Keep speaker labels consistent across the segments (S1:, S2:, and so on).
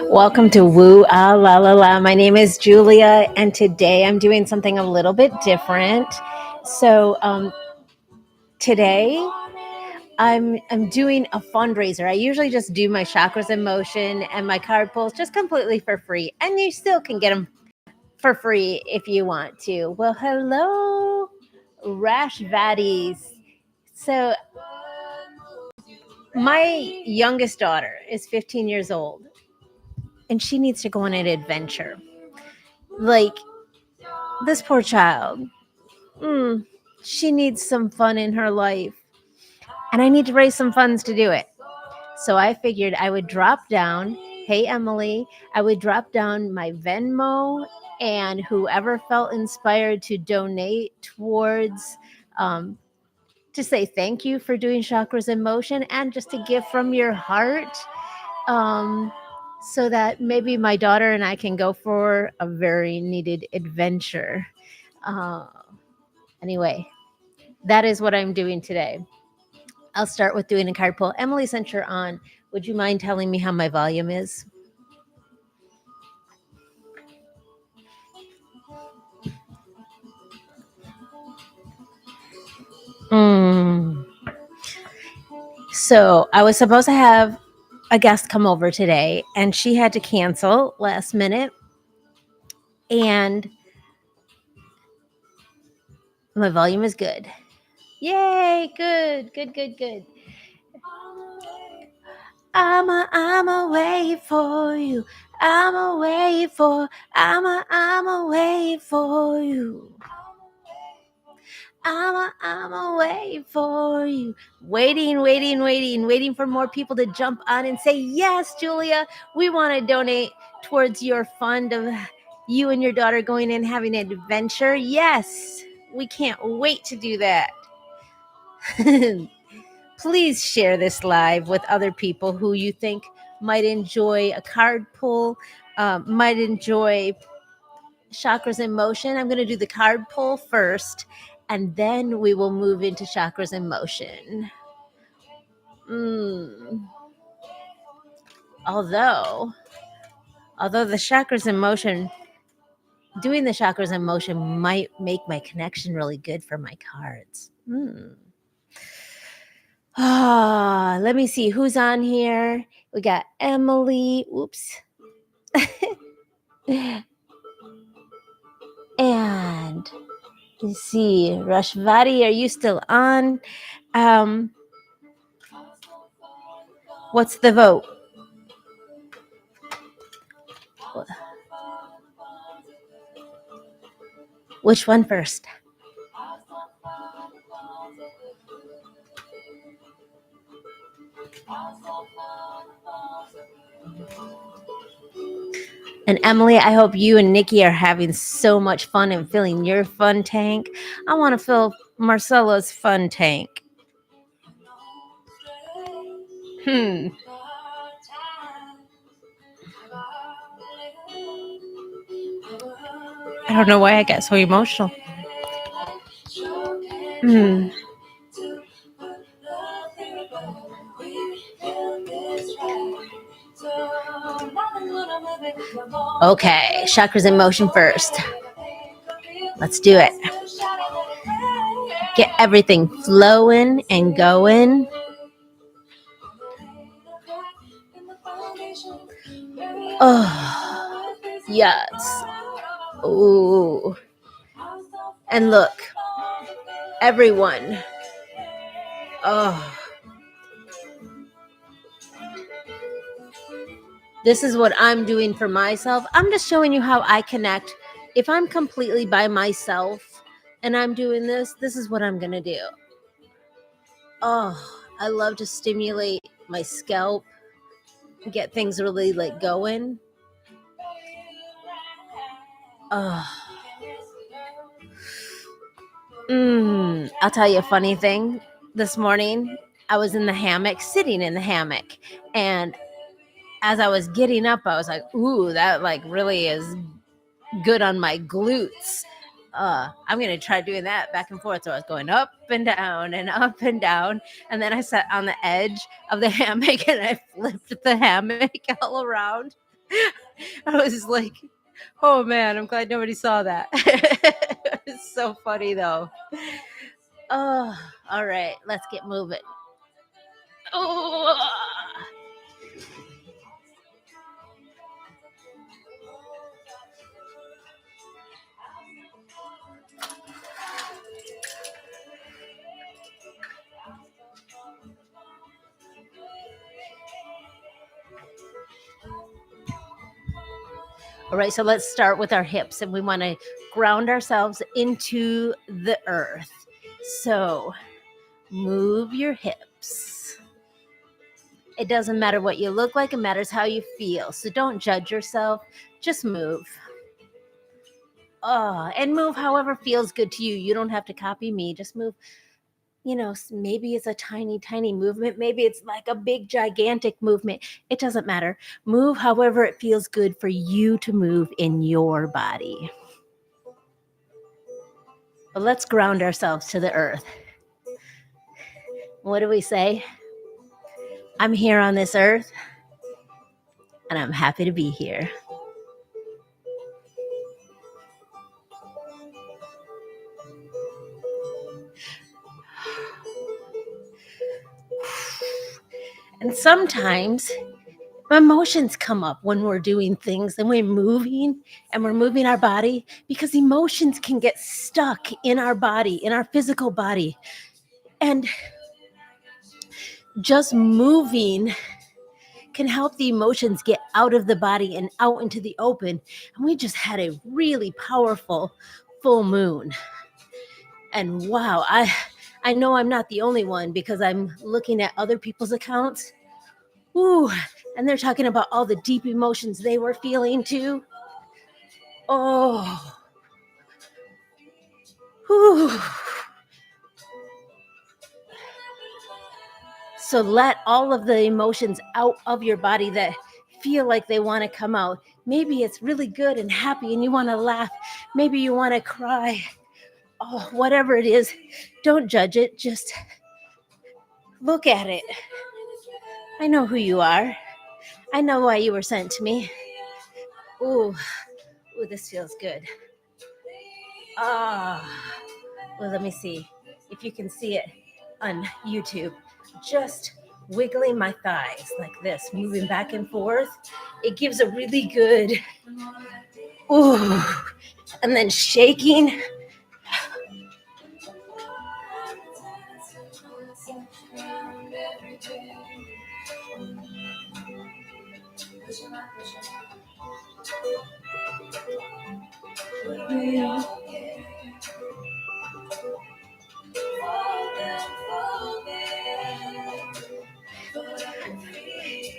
S1: Welcome to Woo Ah La La La. My name is Julia, and today I'm doing something a little bit different. So today I'm doing a fundraiser. I usually just do my chakras in motion and my card pulls just completely for free, and you still can get them for free if you want to. Well, hello, Rash Vaddies. So my youngest daughter is 15 years old, and she needs to go on an adventure. Like, this poor child, she needs some fun in her life, and I need to raise some funds to do it. So I figured I would drop down, hey Emily, I would drop down my Venmo, and whoever felt inspired to donate towards, to say thank you for doing Chakras in Motion, and just to give from your heart, so that maybe my daughter and I can go for a very needed adventure. Anyway, that is what I'm doing today. I'll start with doing a card pull. Emily, since you're on, would you mind telling me how my volume is? So I was supposed to have a guest come over today, and she had to cancel last minute. And my volume is good. Yay, good. I'ma wait for you. I'ma wait for you. I'ma wait for you. Waiting for more people to jump on and say, yes, Julia, we want to donate towards your fund of you and your daughter going and having an adventure. Yes, we can't wait to do that. Please share this live with other people who you think might enjoy a card pull, might enjoy Chakras in Motion. I'm going to do the card pull first, and then we will move into Chakras in Motion. Although the Chakras in Motion, doing the Chakras in Motion might make my connection really good for my cards. Let me see who's on here. We got Emily. Oops. And let's see, Rashvati, are you still on? What's the vote? Which one first? And Emily, I hope you and Nikki are having so much fun and filling your fun tank. I want to fill Marcella's fun tank. I don't know why I got so emotional. Okay, Chakras in Motion first. Let's do it. Get everything flowing and going. Oh, yes. Ooh. And look, everyone. Oh. This is what I'm doing for myself. I'm just showing you how I connect. If I'm completely by myself and I'm doing this, this is what I'm going to do. Oh, I love to stimulate my scalp, get things really like going. Oh. I'll tell you a funny thing. This morning, I was in the hammock, sitting in the hammock, and as I was getting up, I was like, ooh, that like really is good on my glutes. I'm going to try doing that back and forth. So I was going up and down and up and down. And then I sat on the edge of the hammock and I flipped the hammock all around. I was like, oh man, I'm glad nobody saw that. It's so funny though. Oh, all right, let's get moving. Oh. All right, so let's start with our hips, and we want to ground ourselves into the earth. So move your hips. It doesn't matter what you look like, it matters how you feel. So don't judge yourself, just move. Oh, and move however feels good to you. You don't have to copy me, just move. You know, maybe it's a tiny, tiny movement. Maybe it's like a big, gigantic movement. It doesn't matter. Move however it feels good for you to move in your body. But let's ground ourselves to the earth. What do we say? I'm here on this earth, and I'm happy to be here. And sometimes emotions come up when we're doing things and we're moving our body, because emotions can get stuck in our body, in our physical body. And just moving can help the emotions get out of the body and out into the open. And we just had a really powerful full moon. And wow, I know I'm not the only one, because I'm looking at other people's accounts. Ooh, and they're talking about all the deep emotions they were feeling too. Oh. Whew. So let all of the emotions out of your body that feel like they want to come out. Maybe it's really good and happy and you want to laugh. Maybe you want to cry. Oh, whatever it is, don't judge it. Just look at it. I know who you are. I know why you were sent to me. Ooh, this feels good. Well, let me see if you can see it on YouTube. Just wiggling my thighs like this, moving back and forth. It gives a really good, ooh, and then shaking.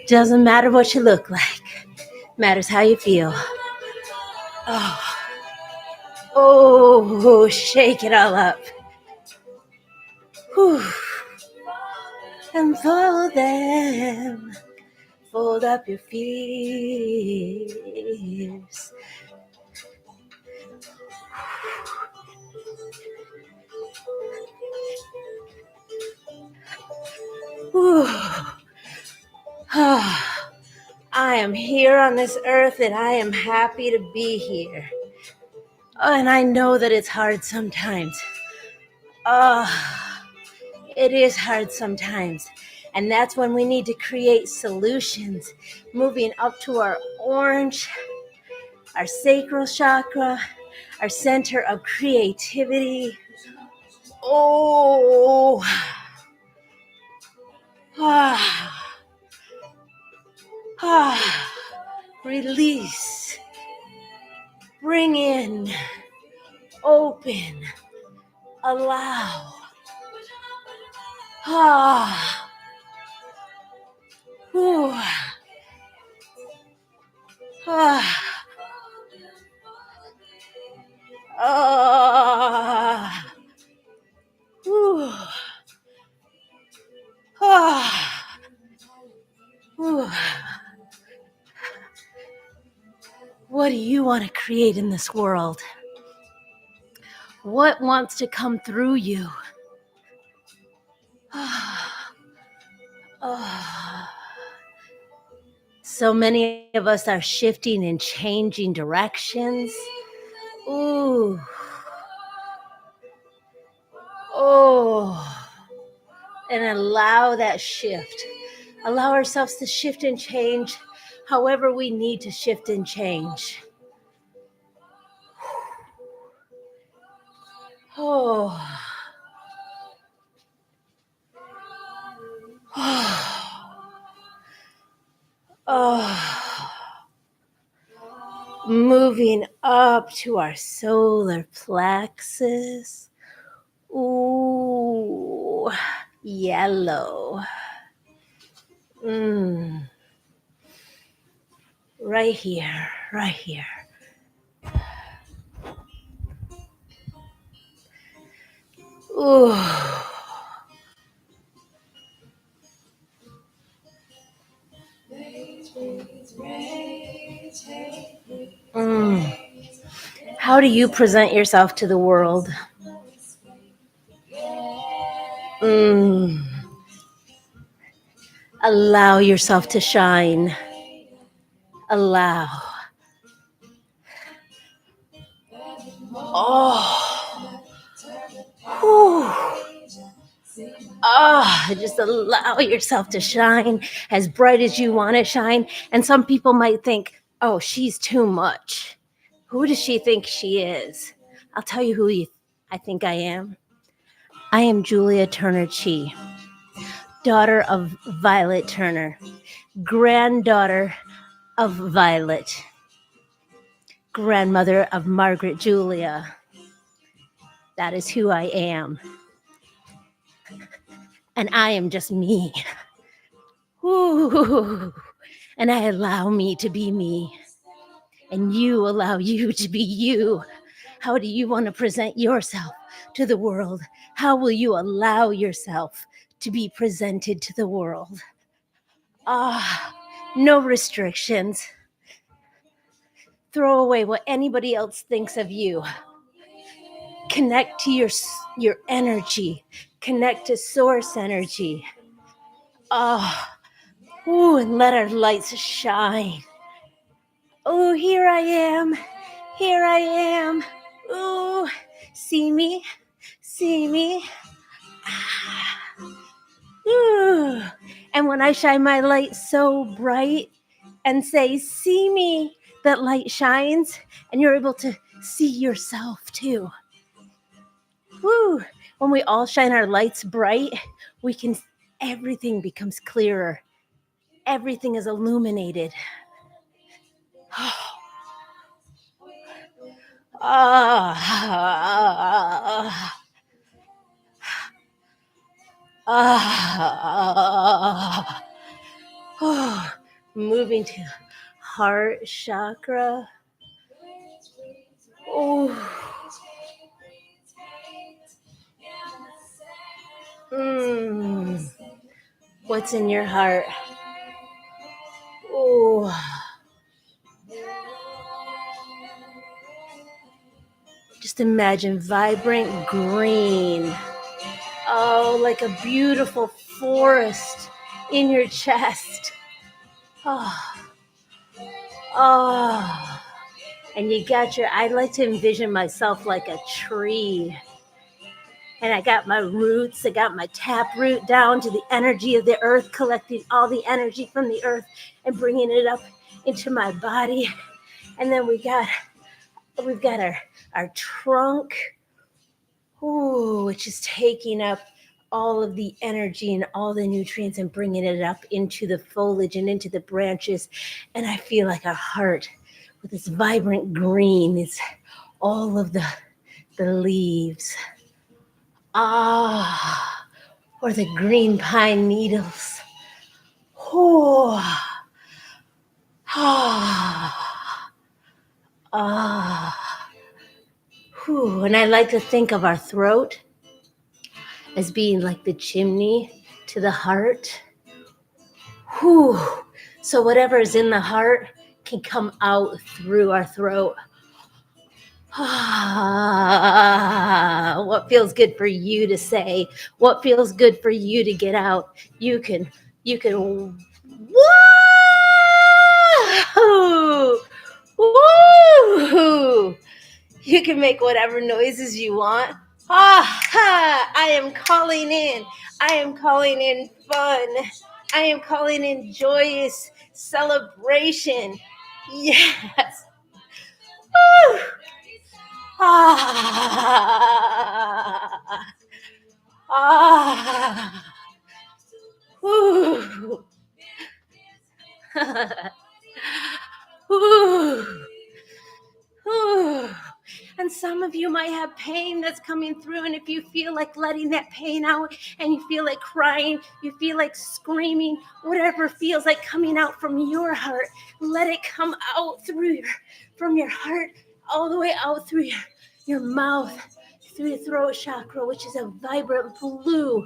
S1: Doesn't matter what you look like. Matters how you feel. Oh, shake it all up. Whew. And fold them. Fold up your fears. I am here on this earth and I am happy to be here. And I know that it's hard sometimes. It is hard sometimes. And that's when we need to create solutions. Moving up to our orange, our sacral chakra, our center of creativity. Oh. Release. Bring in. Open. Allow. Ooh. What do you want to create in this world? What wants to come through you? So many of us are shifting and changing directions. Ooh. Oh. And allow that shift. Allow ourselves to shift and change however we need to shift and change. Oh. Oh. Moving up to our solar plexus. Ooh, yellow. Right here, right here. Ooh. How do you present yourself to the world? Allow yourself to shine. Allow. Oh. Just allow yourself to shine as bright as you want to shine. And some people might think, oh, she's too much. Who does she think she is? I'll tell you who I think I am. I am Julia Turner Chi, daughter of Violet Turner, granddaughter of Violet, grandmother of Margaret Julia. That is who I am. And I am just me. Ooh. And I allow me to be me. And you allow you to be you. How do you want to present yourself to the world? How will you allow yourself to be presented to the world? No restrictions. Throw away what anybody else thinks of you. Connect to your energy. Connect to source energy. And let our lights shine. Oh, here I am. Here I am. Ooh, see me? See me? Ooh. And when I shine my light so bright and say, see me, that light shines and you're able to see yourself too. Woo. When we all shine our lights bright, everything becomes clearer. Everything is illuminated. Moving to heart chakra. What's in your heart? Just imagine vibrant green. Oh, like a beautiful forest in your chest. And I like to envision myself like a tree. And I got my roots, I got my tap root down to the energy of the earth, collecting all the energy from the earth and bringing it up into my body. And then we've got our trunk, which is taking up all of the energy and all the nutrients and bringing it up into the foliage and into the branches. And I feel like a heart with this vibrant green is all of the leaves. Or the green pine needles. And I like to think of our throat as being like the chimney to the heart. So whatever is in the heart can come out through our throat. What feels good for you to say? What feels good for you to get out? You can. What? You can make whatever noises you want. I am calling in. I am calling in fun. I am calling in joyous celebration. Yes. Woo. Woo. Woo. And some of you might have pain that's coming through, and if you feel like letting that pain out and you feel like crying, you feel like screaming, whatever feels like coming out from your heart, let it come out from your heart all the way out through your mouth, through your throat chakra, which is a vibrant blue.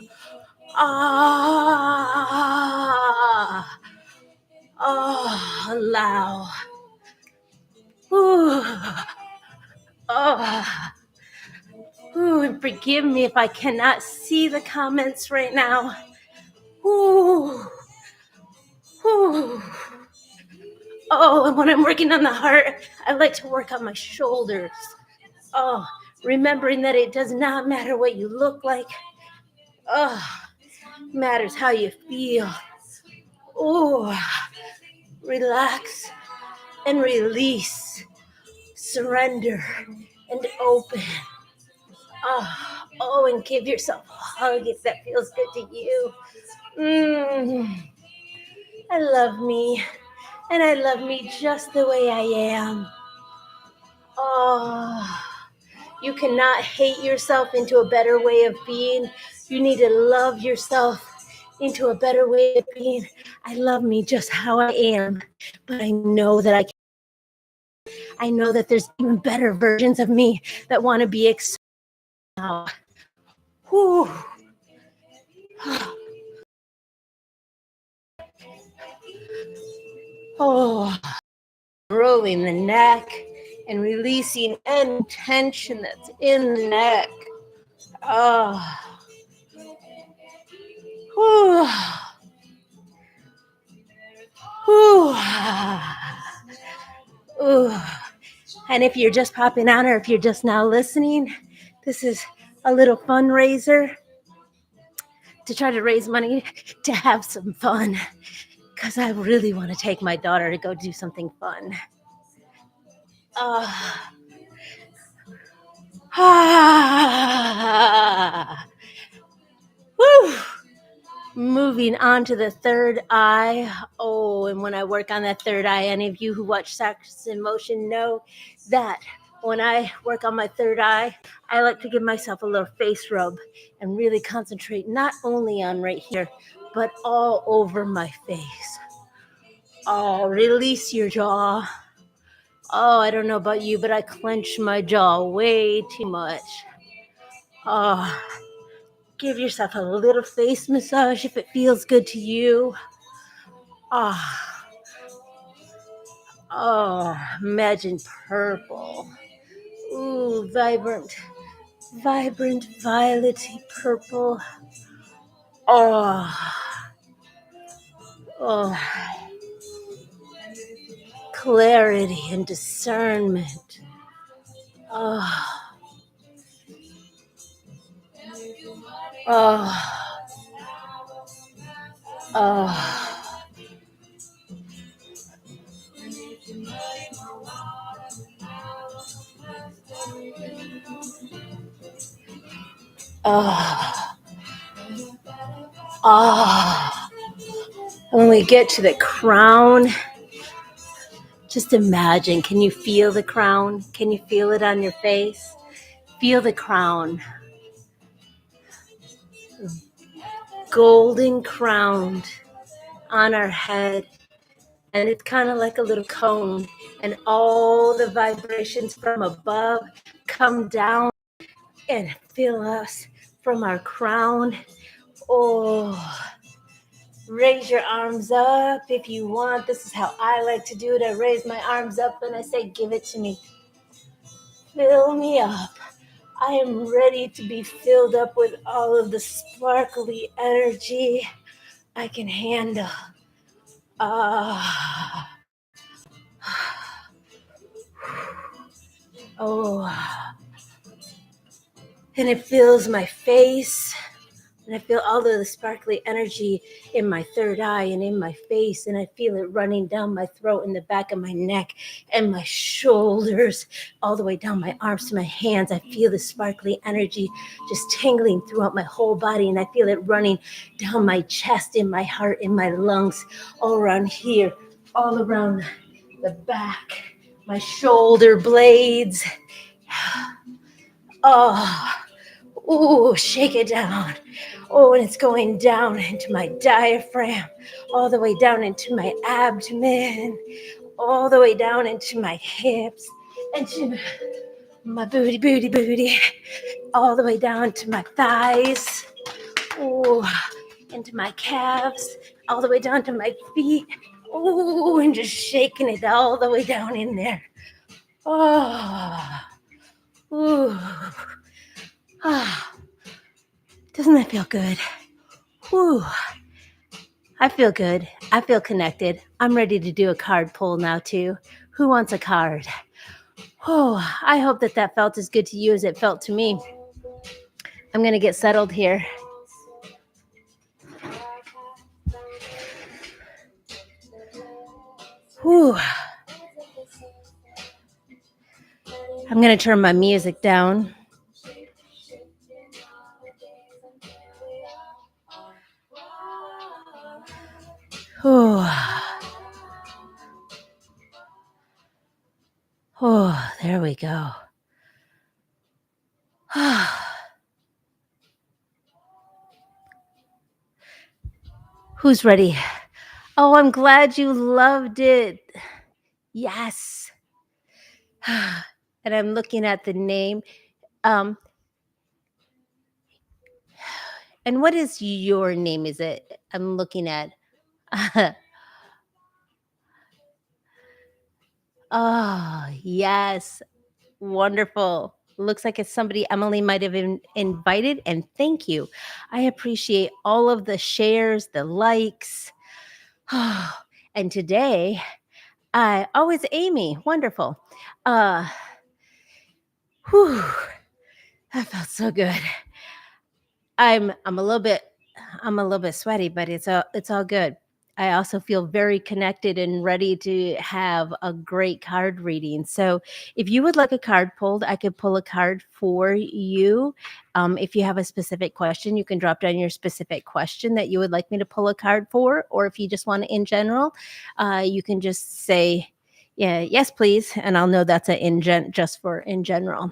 S1: Allow. And forgive me if I cannot see the comments right now. And when I'm working on the heart, I like to work on my shoulders. Remembering that it does not matter what you look like. Matters how you feel. Relax and release. Surrender and open. And give yourself a hug if that feels good to you. I love me, and I love me just the way I am. You cannot hate yourself into a better way of being. You need to love yourself into a better way of being. I love me just how I am, but I know that I know that there's even better versions of me that want to be accepted now. Rolling the neck and releasing any tension that's in the neck. And if you're just popping on, or if you're just now listening, this is a little fundraiser to try to raise money to have some fun, because I really want to take my daughter to go do something fun. Moving on to the third eye. And when I work on that third eye, any of you who watch Sex in Motion know that when I work on my third eye, I like to give myself a little face rub and really concentrate not only on right here, but all over my face. Release your jaw. I don't know about you, but I clench my jaw way too much. Give yourself a little face massage if it feels good to you. Imagine purple. Vibrant, violety purple. Clarity and discernment. When we get to the crown, just imagine, can you feel the crown? Can you feel it on your face? Feel the crown. Golden crowned on our head. And it's kind of like a little cone. And all the vibrations from above come down and fill us from our crown. Raise your arms up if you want. This is how I like to do it. I raise my arms up and I say, give it to me. Fill me up. I am ready to be filled up with all of the sparkly energy I can handle. Oh, and it fills my face. And I feel all of the sparkly energy in my third eye and in my face. And I feel it running down my throat and the back of my neck and my shoulders, all the way down my arms to my hands. I feel the sparkly energy just tingling throughout my whole body. And I feel it running down my chest, in my heart, in my lungs, all around here, all around the back, my shoulder blades. Oh, ooh, shake it down. Oh, and it's going down into my diaphragm, all the way down into my abdomen, all the way down into my hips, into my booty, all the way down to my thighs, oh, into my calves, all the way down to my feet. Oh, and just shaking it all the way down in there. Oh, ooh, ah. Doesn't that feel good? Whew. I feel good. I feel connected. I'm ready to do a card pull now, too. Who wants a card? Oh, I hope that felt as good to you as it felt to me. I'm going to get settled here. Whew. I'm going to turn my music down. Whew. Oh, there we go. Who's ready? Oh, I'm glad you loved it. Yes. And I'm looking at the name. And what is your name? Is it? I'm looking at. Oh, yes. Wonderful. Looks like it's somebody Emily might have invited, and thank you. I appreciate all of the shares, the likes. And today, it's Amy. Wonderful. Whew, that felt so good. I'm a little bit sweaty, but it's all good. I also feel very connected and ready to have a great card reading. So, if you would like a card pulled, I could pull a card for you. If you have a specific question, you can drop down your specific question that you would like me to pull a card for, or if you just want it in general, you can just say, "Yeah, yes, please," and I'll know that's just for in general.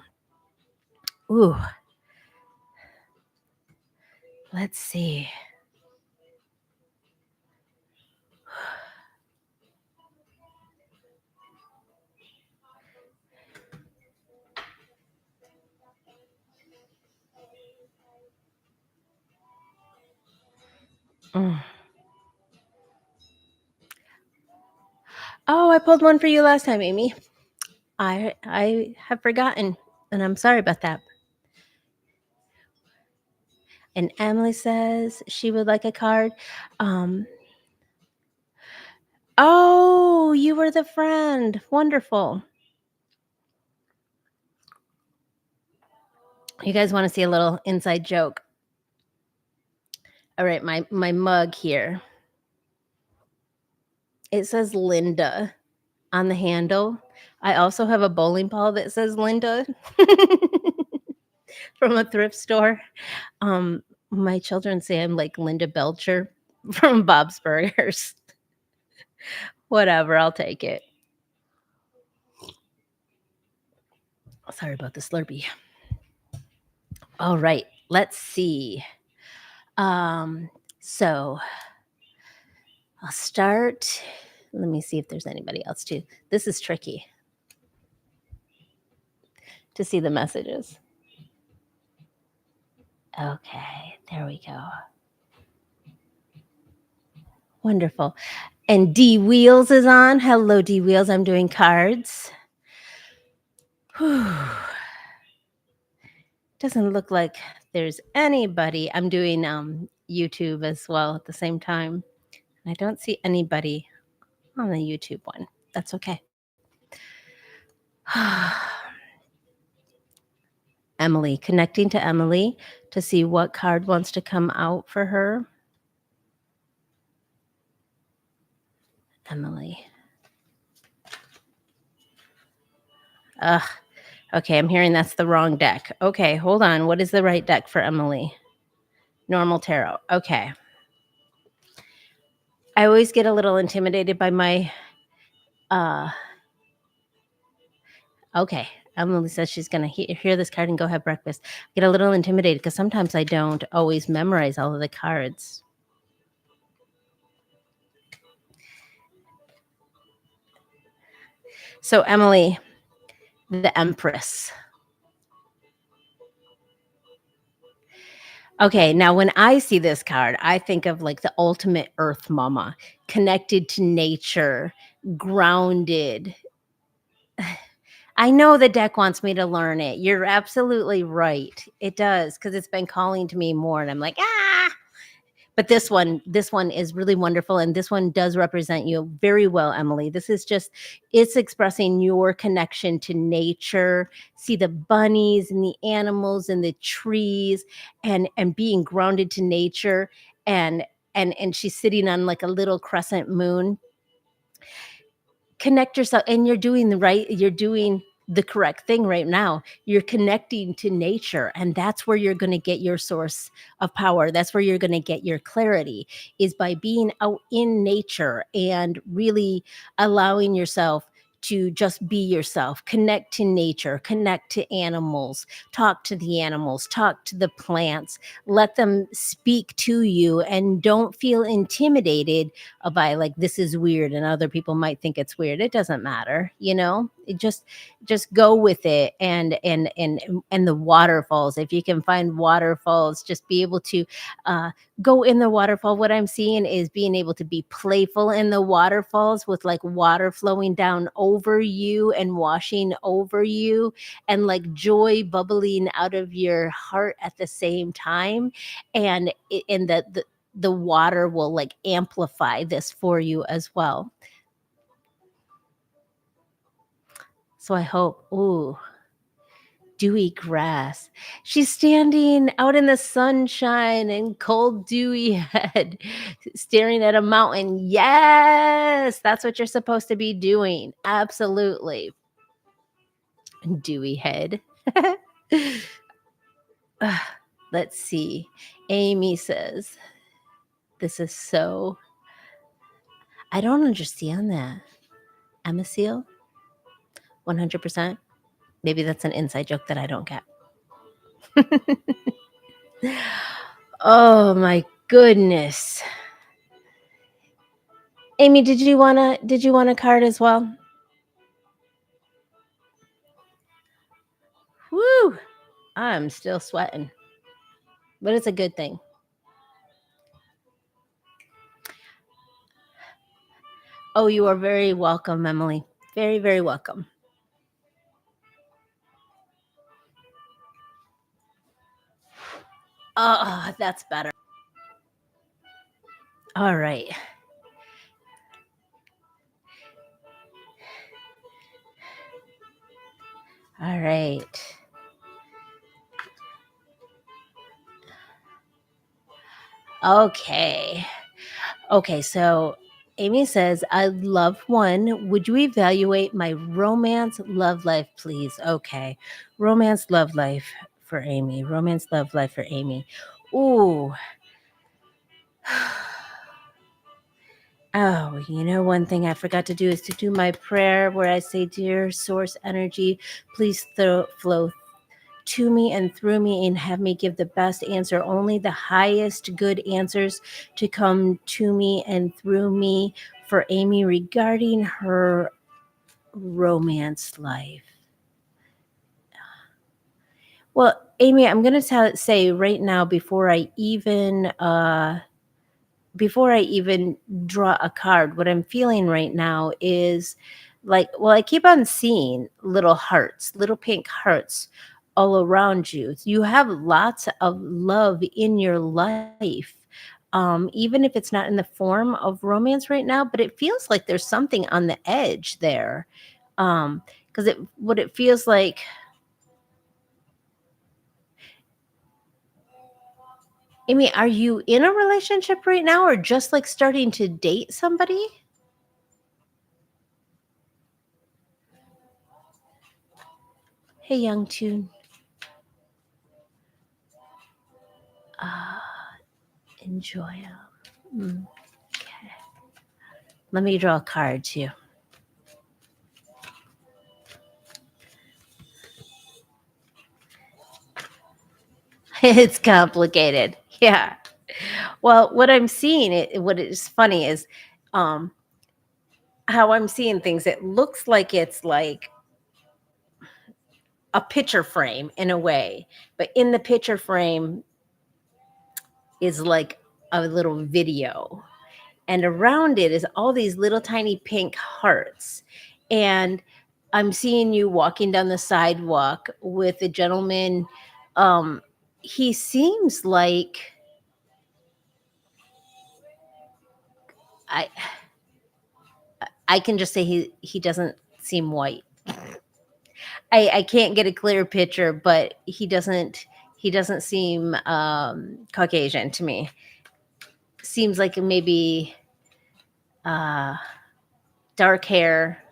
S1: Ooh, let's see. Mm. Oh, I pulled one for you last time, Amy. I have forgotten, and I'm sorry about that. And Emily says she would like a card. Oh, you were the friend. Wonderful. You guys want to see a little inside joke? All right, my mug here. It says Linda on the handle. I also have a bowling ball that says Linda from a thrift store. My children say I'm like Linda Belcher from Bob's Burgers. Whatever, I'll take it. Sorry about the Slurpee. All right, let's see. So I'll start. Let me see if there's anybody else too. This is tricky to see the messages. Okay, there we go. Wonderful. And D Wheels is on. Hello, D Wheels. I'm doing cards. Whew. Doesn't look like there's anybody. I'm doing YouTube as well at the same time. I don't see anybody on the YouTube one. That's okay. Emily, connecting to Emily to see what card wants to come out for her. Emily. Ugh. Okay, I'm hearing that's the wrong deck. Okay, hold on. What is the right deck for Emily? Normal tarot. Okay. I always get a little intimidated by my okay. Emily says she's going to hear this card and go have breakfast. I get a little intimidated because sometimes I don't always memorize all of the cards. So, Emily, the Empress. Okay, now when I see this card, I think of like the ultimate earth mama, connected to nature, grounded. I know the deck wants me to learn it. You're absolutely right. It does, because it's been calling to me more, and I'm like, ah. But this one is really wonderful, and this one does represent you very well, Emily. This is just, it's expressing your connection to nature. See the bunnies and the animals and the trees, and being grounded to nature, and she's sitting on like a little crescent moon. Connect yourself, and you're doing the correct thing right now. You're connecting to nature, and that's where you're going to get your source of power. That's where you're going to get your clarity, is by being out in nature and really allowing yourself to just be yourself. Connect to nature, connect to animals, talk to the animals, talk to the plants, let them speak to you, and don't feel intimidated by like, this is weird and other people might think it's weird. It doesn't matter, it just go with it. And the waterfalls, if you can find waterfalls, just be able to go in the waterfall. What I'm seeing is being able to be playful in the waterfalls, with like water flowing down over you and washing over you, and like joy bubbling out of your heart at the same time. And the water will like amplify this for you as well. So I hope, ooh, dewy grass. She's standing out in the sunshine and cold, dewy head, staring at a mountain. Yes, that's what you're supposed to be doing. Absolutely. Dewy head. Let's see. Amy says, this is so, I don't understand that. Emma Seal? 100%. Maybe that's an inside joke that I don't get. Oh my goodness. Amy, did you want a card as well? Woo! I'm still sweating. But it's a good thing. Oh, you are very welcome, Emily. Very, very welcome. Oh, that's better. All right. All right. Okay. Okay, so Amy says, I love one. Would you evaluate my romance love life, please? Okay. Romance love life for Amy. Romance love life for Amy. Ooh. Oh, one thing I forgot to do is to do my prayer where I say, dear source energy, please flow to me and through me and have me give the best answer, only the highest good answers to come to me and through me for Amy regarding her romance life. Well, Amy, I'm going to say right now, before I even draw a card, what I'm feeling right now is like, well, I keep on seeing little hearts, little pink hearts all around you. You have lots of love in your life. Even if it's not in the form of romance right now, but it feels like there's something on the edge there. Because what it feels like, Amy, are you in a relationship right now or just like starting to date somebody? Hey, young tune. Enjoy 'em. Okay. Let me draw a card too. It's complicated. Yeah. Well, what I'm seeing, what is funny is um, how I'm seeing things. It looks like it's like a picture frame in a way, but in the picture frame is like a little video, and around it is all these little tiny pink hearts. And I'm seeing you walking down the sidewalk with a gentleman. Um, he seems like I I can just say he doesn't seem white. I can't get a clear picture, but he doesn't seem Caucasian to me. Seems like maybe uh, dark hair,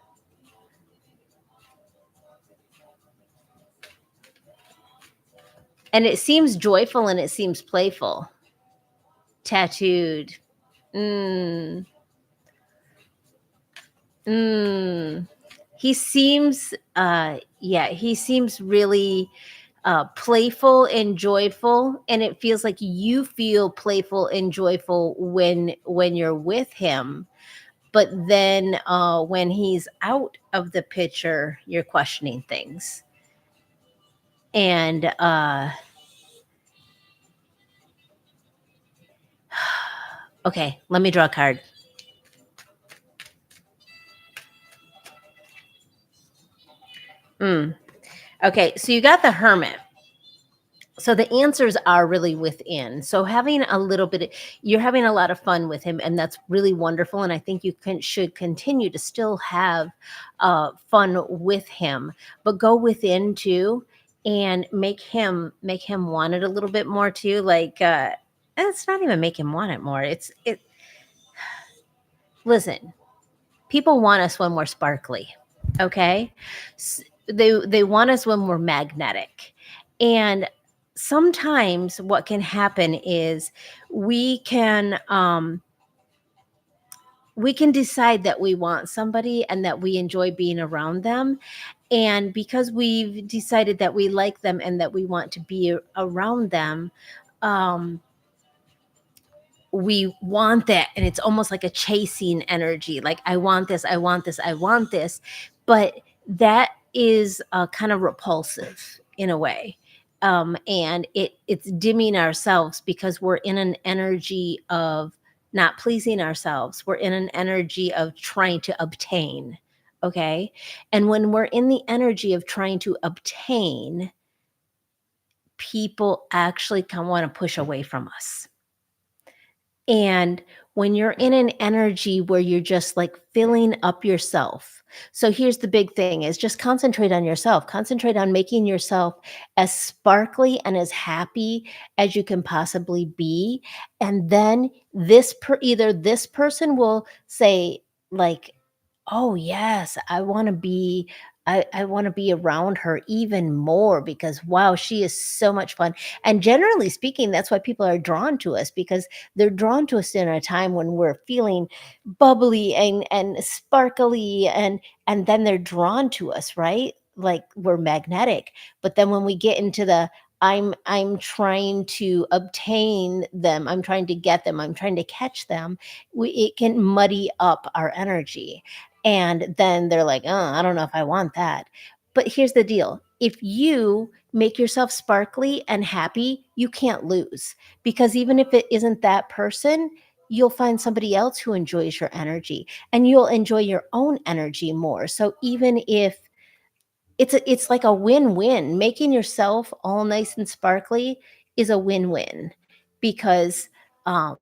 S1: and it seems joyful and it seems playful. Tattooed. Mm, mm. He seems, yeah, he seems really playful and joyful, and it feels like you feel playful and joyful when you're with him. But then when he's out of the picture, you're questioning things. And okay, let me draw a card. Mm. Okay, so you got the Hermit. So the answers are really within. So having a little bit, you're having a lot of fun with him, and that's really wonderful. And I think you should continue to still have fun with him, but go within too, and make him want it a little bit more too. Like it's not even make him want it more. It. Listen, people want us when we're sparkly. Okay, they want us when we're magnetic. And sometimes what can happen is we can um we can decide that we want somebody and that we enjoy being around them, and because we've decided that we like them and that we want to be around them, um we want that, and it's almost like a chasing energy, like I want this, I want this, I want this. But that is kind of repulsive in a way. And it's dimming ourselves because we're in an energy of not pleasing ourselves. We're in an energy of trying to obtain. Okay, and when we're in the energy of trying to obtain, people actually can want to push away from us. And when you're in an energy where you're just like filling up yourself. So here's the big thing is just concentrate on yourself. Concentrate on making yourself as sparkly and as happy as you can possibly be. And then either this person will say like, "Oh yes, I want to be around her even more because wow, she is so much fun." And generally speaking, that's why people are drawn to us, because they're drawn to us in a time when we're feeling bubbly and sparkly, and then they're drawn to us, right? Like we're magnetic. But then when we get into the I'm trying to obtain them, I'm trying to get them, I'm trying to catch them, it can muddy up our energy. And then they're like, "Oh, I don't know if I want that." But here's the deal. If you make yourself sparkly and happy, you can't lose, because even if it isn't that person, you'll find somebody else who enjoys your energy, and you'll enjoy your own energy more. So even if it's like a win-win, making yourself all nice and sparkly is a win-win, because um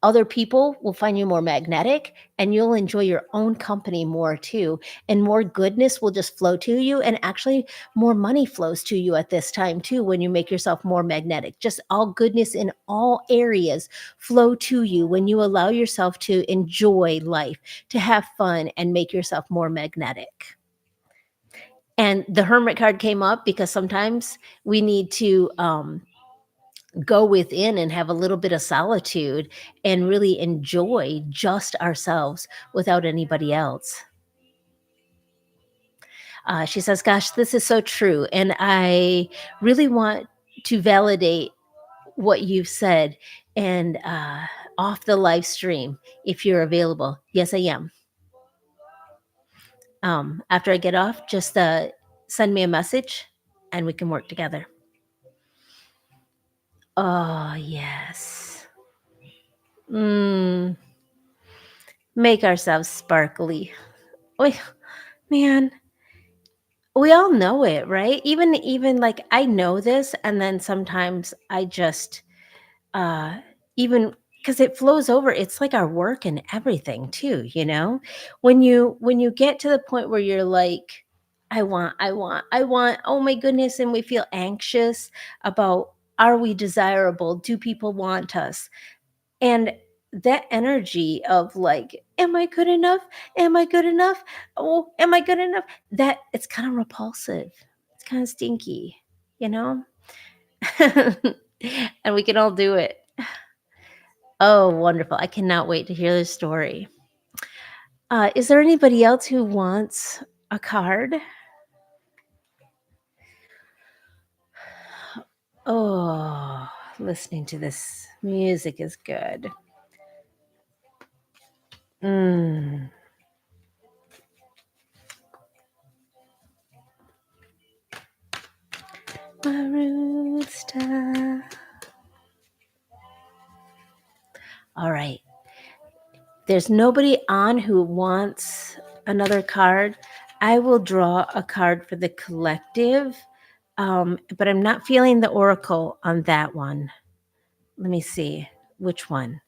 S1: Other people will find you more magnetic, and you'll enjoy your own company more too. And more goodness will just flow to you. And actually, more money flows to you at this time too when you make yourself more magnetic. Just all goodness in all areas flow to you when you allow yourself to enjoy life, to have fun, and make yourself more magnetic. And the Hermit card came up because sometimes we need to go within and have a little bit of solitude and really enjoy just ourselves without anybody else. She says, "Gosh, this is so true. And I really want to validate what you've said and off the live stream if you're available." Yes, I am. After I get off, just send me a message and we can work together. Oh, yes. Mm, make ourselves sparkly. Oh, man, we all know it, right? Even like I know this, and then sometimes I just uh even because it flows over, it's like our work and everything too, you know? When you get to the point where you're like, I want, oh my goodness, and we feel anxious about, are we desirable? Do people want us? And that energy of like, am I good enough? Am I good enough? Oh, am I good enough? That it's kind of repulsive. It's kind of stinky, you know? And we can all do it. Oh, wonderful. I cannot wait to hear this story. Is there anybody else who wants a card? Oh, listening to this music is good. Mm. My rooster. All right. There's nobody on who wants another card. I will draw a card for the collective, but I'm not feeling the oracle on that one. Let me see which one.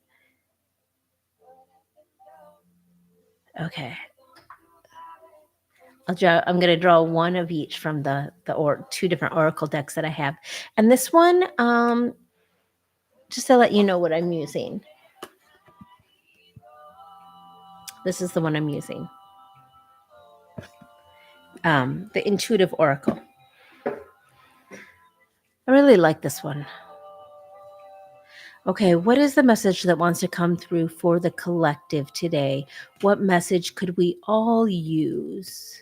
S1: Okay. I'm going to draw one of each from the two different oracle decks that I have, and this one, just to let you know what I'm using. This is the one I'm using. The Intuitive Oracle. I really like this one. Okay, what is the message that wants to come through for the collective today? What message could we all use?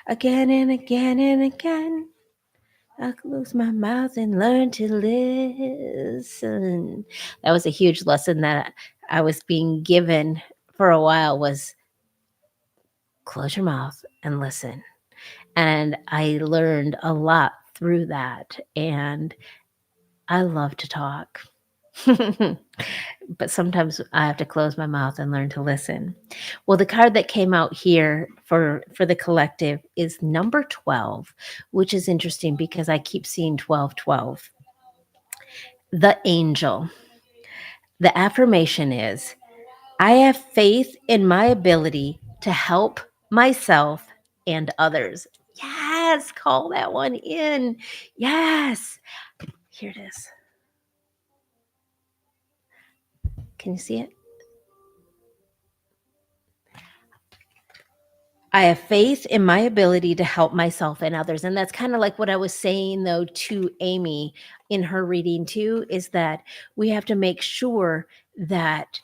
S1: Again and again and again, I close my mouth and learn to listen. That was a huge lesson that I was being given for a while, was close your mouth and listen. And I learned a lot through that. And I love to talk. But sometimes I have to close my mouth and learn to listen. Well, the card that came out here for the collective is number 12, which is interesting because I keep seeing 1212. The angel. The affirmation is, I have faith in my ability to help myself and others. Yes, call that one in. Yes. Here it is. Can you see it? I have faith in my ability to help myself and others. And that's kind of like what I was saying, though, to Amy in her reading, too, is that we have to make sure that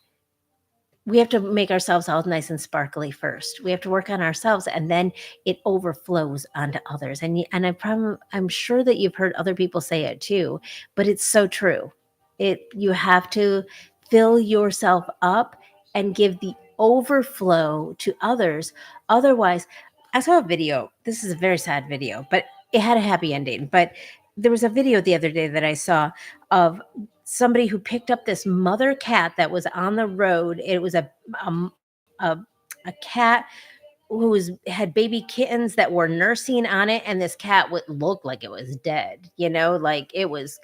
S1: we have to make ourselves all nice and sparkly first. We have to work on ourselves, and then it overflows onto others. And I'm sure that you've heard other people say it too, but it's so true. You have to fill yourself up and give the overflow to others. Otherwise, I saw a video. This is a very sad video, but it had a happy ending. But there was a video the other day that I saw of somebody who picked up this mother cat that was on the road. It was a a cat who had baby kittens that were nursing on it, and this cat would look like it was dead, like it was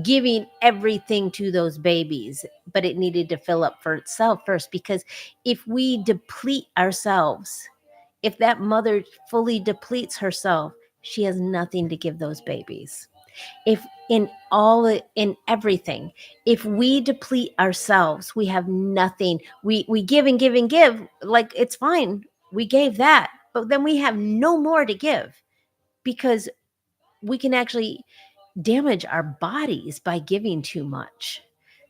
S1: giving everything to those babies, but it needed to fill up for itself first. Because if we deplete ourselves, if that mother fully depletes herself, she has nothing to give those babies. If in everything, if we deplete ourselves, we have nothing. We give and give and give, like it's fine, we gave that, but then we have no more to give, because we can actually damage our bodies by giving too much.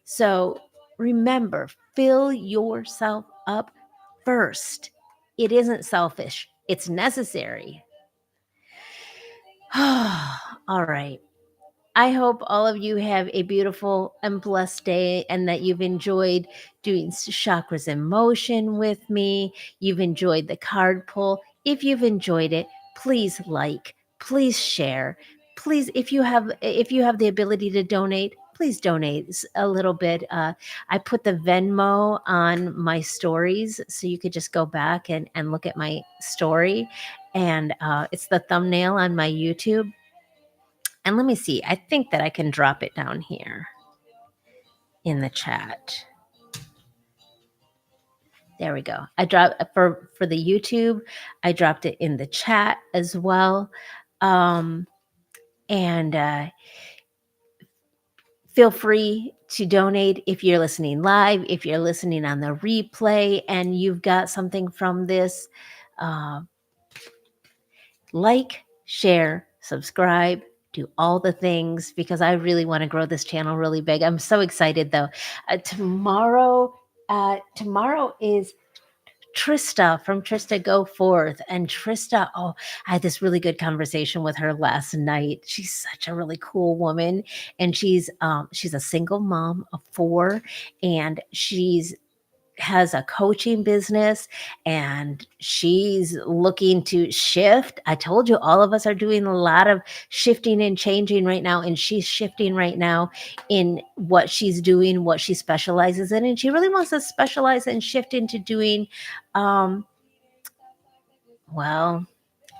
S1: So remember, fill yourself up first. It isn't selfish, it's necessary. All right. I hope all of you have a beautiful and blessed day, and that you've enjoyed doing chakras in motion with me. You've enjoyed the card pull. If you've enjoyed it, please please share. Please, if you have the ability to donate, please donate a little bit. I put the Venmo on my stories, so you could just go back and look at my story. And it's the thumbnail on my YouTube. And let me see. I think that I can drop it down here in the chat. There we go. I dropped for the YouTube. I dropped it in the chat as well. And feel free to donate if you're listening live, if you're listening on the replay, and you've got something from this. Like, share, subscribe, do all the things, because I really want to grow this channel really big. I'm so excited though. Tomorrow is Trista from Trista Go Forth. And Trista, I had this really good conversation with her last night. She's such a really cool woman. And she's a single mom of 4, and has a coaching business, and she's looking to shift. I told you, all of us are doing a lot of shifting and changing right now, and she's shifting right now in what she's doing, what she specializes in, and she really wants to specialize and shift into doing well,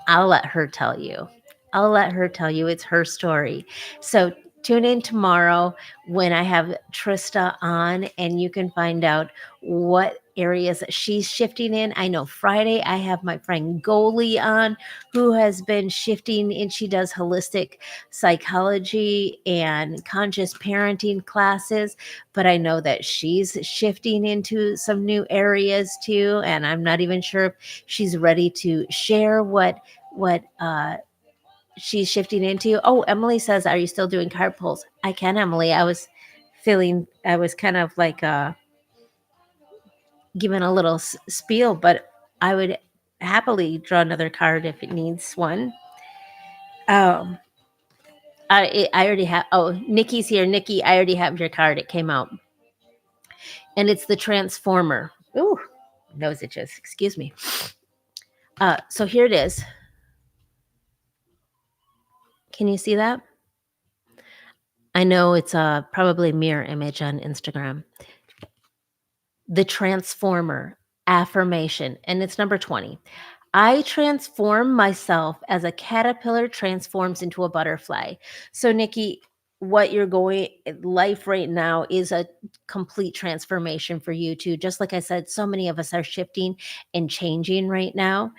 S1: I'll let her tell you. It's her story. So tune in tomorrow when I have Trista on, and you can find out what areas she's shifting in. I know Friday I have my friend Goalie on, who has been shifting, and she does holistic psychology and conscious parenting classes. But I know that she's shifting into some new areas too, and I'm not even sure if she's ready to share what she's shifting into. Oh, Emily says, are you still doing card pulls? I can, Emily. I was kind of like giving a little spiel, but I would happily draw another card if it needs one. I already have. Oh, Nikki's here. Nikki, I already have your card. It came out, and it's the Transformer. Ooh, nose itches. Excuse me. So here it is. Can you see that? I know it's probably a mirror image on Instagram. The Transformer affirmation, and it's number 20. I transform myself as a caterpillar transforms into a butterfly. So, Nikki, what you're going life right now is a complete transformation for you too. Just like I said, so many of us are shifting and changing right now,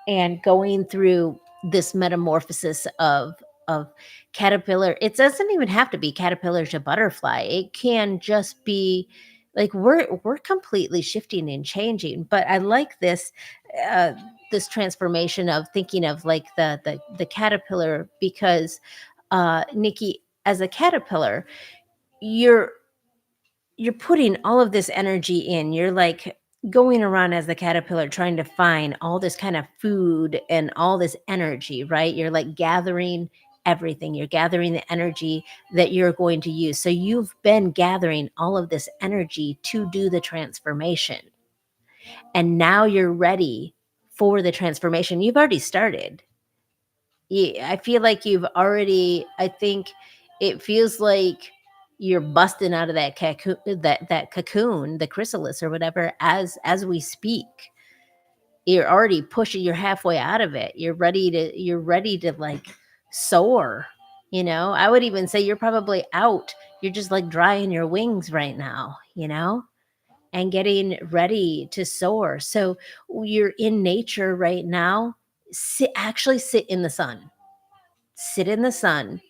S1: and going through this metamorphosis of caterpillar. It doesn't even have to be caterpillar to butterfly. It can just be like we're completely shifting and changing. But I like this this transformation of thinking of like the caterpillar, because Nikki, as a caterpillar, you're putting all of this energy in. You're like going around as the caterpillar trying to find all this kind of food and all this energy, right? You're like gathering everything. You're gathering the energy that you're going to use. So you've been gathering all of this energy to do the transformation. And now you're ready for the transformation. You've already started. Yeah, I feel like I think it feels like you're busting out of that cocoon, the chrysalis or whatever, as we speak. you're already pushing, you're halfway out of it. You're ready to like soar. I would even say you're probably out. You're just like drying your wings right now, and getting ready to soar. So you're in nature right now. Actually sit in the sun. Sit in the sun.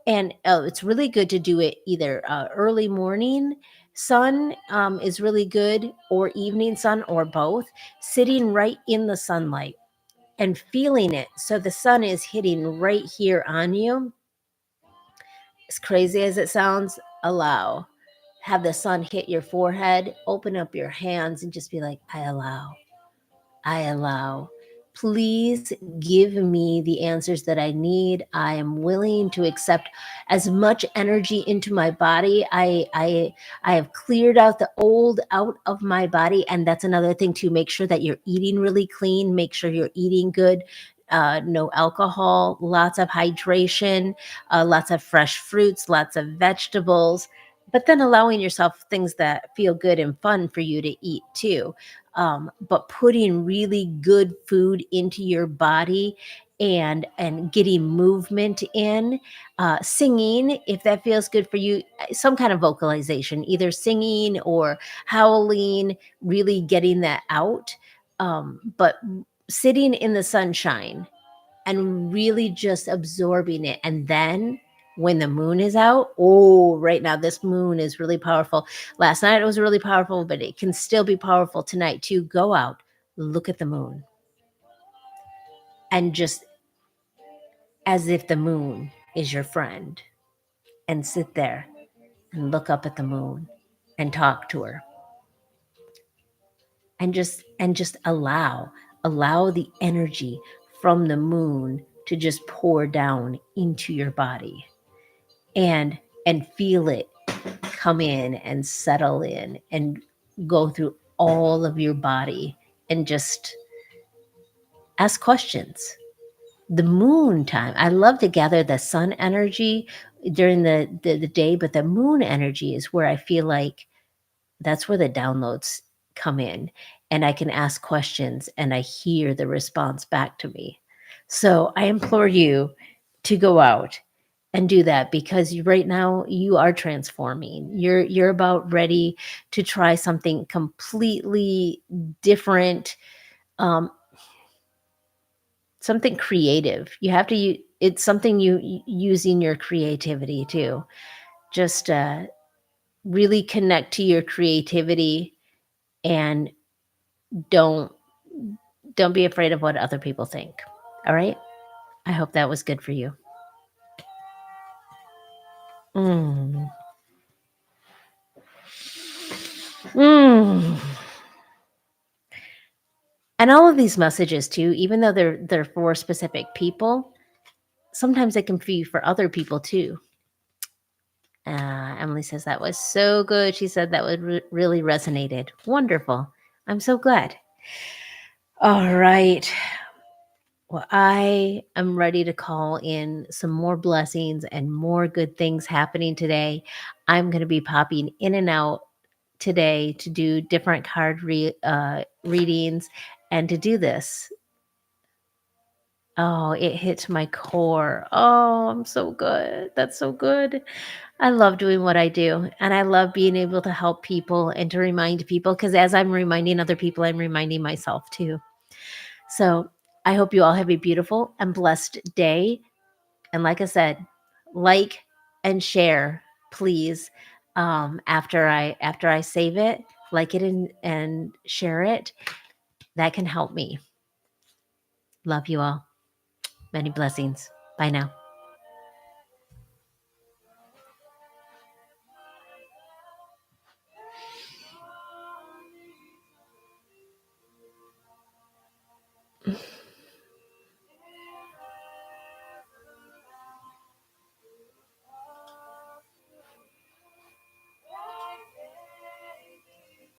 S1: And it's really good to do it either early morning sun is really good, or evening sun, or both. Sitting right in the sunlight and feeling it. So the sun is hitting right here on you. As crazy as it sounds, allow. Have the sun hit your forehead, open up your hands, and just be like, I allow. I allow. Please give me the answers that I need. I am willing to accept as much energy into my body. I have cleared out the old out of my body, and that's another thing too. Make sure that you're eating really clean. Make sure you're eating good. No alcohol, lots of hydration, lots of fresh fruits, lots of vegetables, but then allowing yourself things that feel good and fun for you to eat too. But putting really good food into your body, and getting movement in, singing if that feels good for you, some kind of vocalization, either singing or howling, really getting that out. But sitting in the sunshine and really just absorbing it. And then when the moon is out, oh, right now, this moon is really powerful. Last night it was really powerful, but it can still be powerful tonight too. Go out, look at the moon, and just as if the moon is your friend, and sit there and look up at the moon and talk to her, and just allow the energy from the moon to just pour down into your body, and feel it come in and settle in and go through all of your body, and just ask questions. The moon time, I love to gather the sun energy during the day, but the moon energy is where I feel like that's where the downloads come in, and I can ask questions and I hear the response back to me. So I implore you to go out and do that, because right now you are transforming. You're about ready to try something completely different, um, something creative. You have to it's something using your creativity too. Just really connect to your creativity, and don't don't be afraid of what other people think. All right? I hope that was good for you. Mm. Mm. And all of these messages too, even though they're for specific people, sometimes they can be for other people too. Emily says that was so good. She said that would really resonated. Wonderful. I'm so glad. All right. Well, I am ready to call in some more blessings and more good things happening today. I'm going to be popping in and out today to do different card readings, and to do this. Oh, it hit my core. Oh, I'm so good. That's so good. I love doing what I do, and I love being able to help people and to remind people, because as I'm reminding other people, I'm reminding myself too. So I hope you all have a beautiful and blessed day. And like I said, like and share, please. After I save it, like it and share it. That can help me. Love you all. Many blessings. Bye now.